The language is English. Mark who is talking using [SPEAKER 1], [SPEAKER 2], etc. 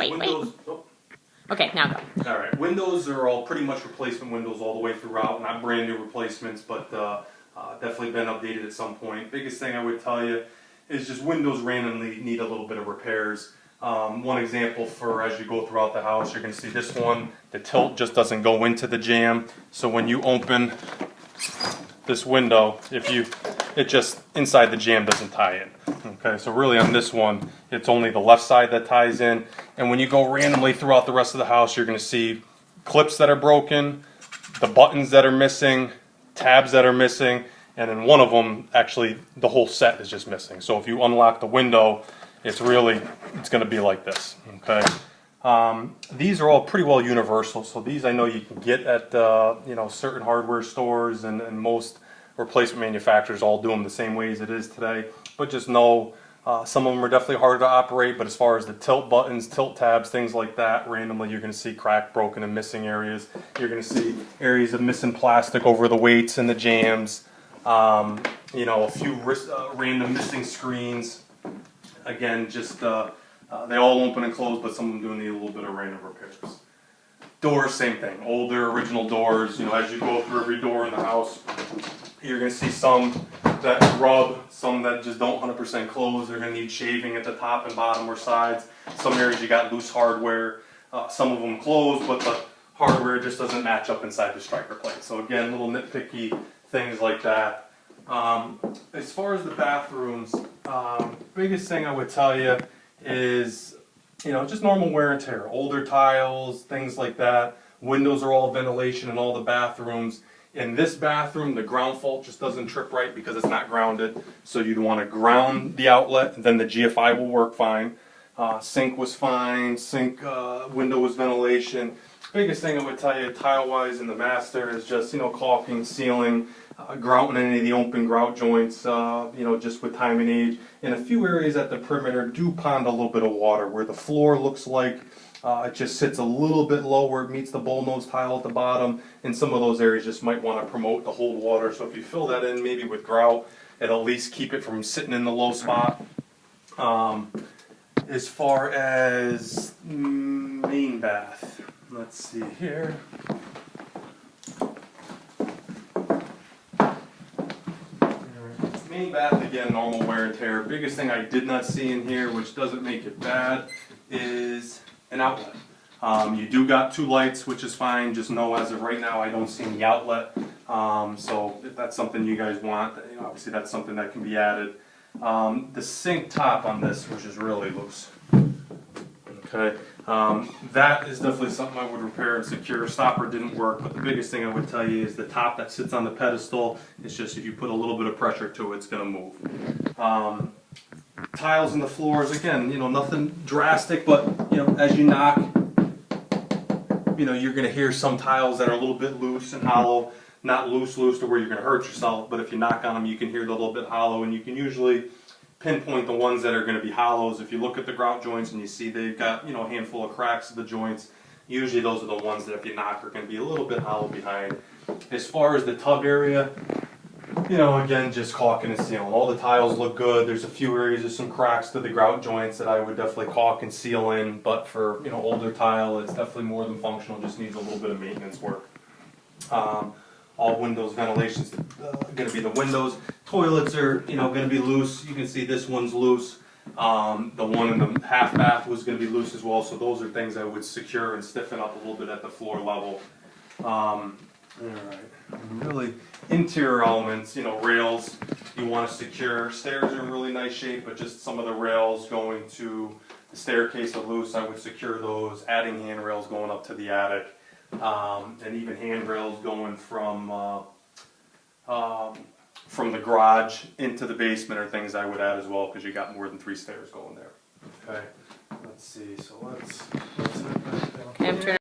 [SPEAKER 1] wait.
[SPEAKER 2] windows. Oh,
[SPEAKER 1] Okay, now go.
[SPEAKER 2] all right, windows are all pretty much replacement windows all the way throughout. Not brand new replacements, but definitely been updated at some point. Biggest thing I would tell you is just windows randomly need a little bit of repairs. One example for as you go throughout the house, you're going to see this one. The tilt just doesn't go into the jamb, so when you open this window, it just inside the jamb doesn't tie in. Okay, so really on this one, it's only the left side that ties in. And when you go randomly throughout the rest of the house, you're going to see clips that are broken, the buttons that are missing, tabs that are missing, and then one of them, actually, the whole set is just missing. So if you unlock the window, it's going to be like this. Okay. These are all pretty well universal. So these I know you can get at certain hardware stores, and most replacement manufacturers all do them the same way as it is today. But just know some of them are definitely harder to operate. But as far as the tilt buttons, tilt tabs, things like that, randomly you're going to see cracked, broken, and missing areas. You're going to see areas of missing plastic over the weights and the jams. A few random missing screens. Again, just they all open and close, but some of them do need a little bit of random repairs. Doors, same thing. Older, original doors. As you go through every door in the house, you're going to see some that rub, some that just don't 100% close. They're going to need shaving at the top and bottom or sides. Some areas you got loose hardware. Some of them close, but the hardware just doesn't match up inside the striker plate. So again, little nitpicky things like that. As far as the bathrooms, biggest thing I would tell you is, just normal wear and tear. Older tiles, things like that. Windows are all ventilation in all the bathrooms. In this bathroom, the ground fault just doesn't trip right because it's not grounded. So you'd want to ground the outlet, and then the GFI will work fine. Sink was fine. Sink window was ventilation. Biggest thing I would tell you tile-wise in the master is just, caulking, sealing, grouting any of the open grout joints, just with time and age. In a few areas at the perimeter, do pond a little bit of water where the floor looks like it just sits a little bit low where it meets the bullnose tile at the bottom. And some of those areas just might want to promote the hold water. So if you fill that in maybe with grout, it'll at least keep it from sitting in the low spot. As far as main bath, let's see here. Main bath, again, normal wear and tear. Biggest thing I did not see in here, which doesn't make it bad, is an outlet. You do got two lights, which is fine. Just know as of right now, I don't see any outlet. So if that's something you guys want, obviously that's something that can be added. The sink top on this, which is really loose. Okay, that is definitely something I would repair and secure. Stopper didn't work, but the biggest thing I would tell you is the top that sits on the pedestal. It's just if you put a little bit of pressure to it, it's going to move. Tiles in the floors, again, nothing drastic, but as you knock, you're going to hear some tiles that are a little bit loose and hollow. Not loose to where you're going to hurt yourself, but if you knock on them, you can hear the little bit hollow, and you can usually pinpoint the ones that are going to be hollows. If you look at the grout joints and you see they've got a handful of cracks of the joints, usually those are the ones that if you knock are going to be a little bit hollow behind. As far as the tub area, again, just caulking and sealing. All the tiles look good. There's a few areas of some cracks to the grout joints that I would definitely caulk and seal in, but for older tile, it's definitely more than functional. Just needs a little bit of maintenance work. All windows, ventilation's going to be the windows. Toilets are, going to be loose. You can see this one's loose. The one in the half bath was going to be loose as well. So those are things I would secure and stiffen up a little bit at the floor level. All right. Really, interior elements, rails you want to secure. Stairs are in really nice shape, but just some of the rails going to the staircase are loose. I would secure those. Adding handrails going up to the attic. And even handrails going from the garage into the basement are things I would add as well, because you got more than 3 stairs going there. Okay, let's see. So let's head back down.
[SPEAKER 1] Okay, I'm turning